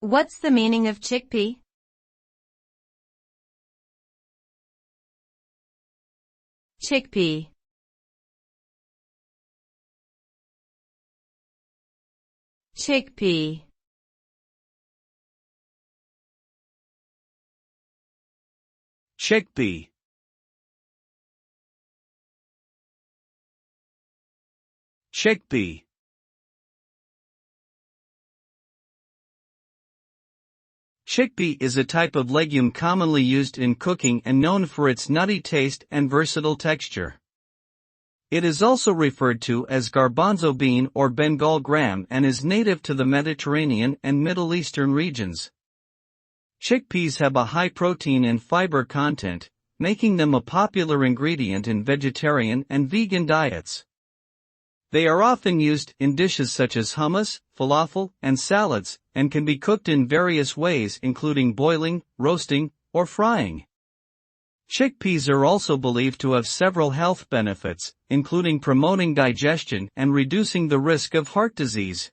What's the meaning of chickpea? Chickpea. Chickpea. Chickpea. Chickpea. Chickpea is a type of legume commonly used in cooking and known for its nutty taste and versatile texture. It is also referred to as garbanzo bean or Bengal gram and is native to the Mediterranean and Middle Eastern regions. Chickpeas have a high protein and fiber content, making them a popular ingredient in vegetarian and vegan diets. They are often used in dishes such as hummus, falafel, and salads, and can be cooked in various ways including boiling, roasting, or frying. Chickpeas are also believed to have several health benefits, including promoting digestion and reducing the risk of heart disease.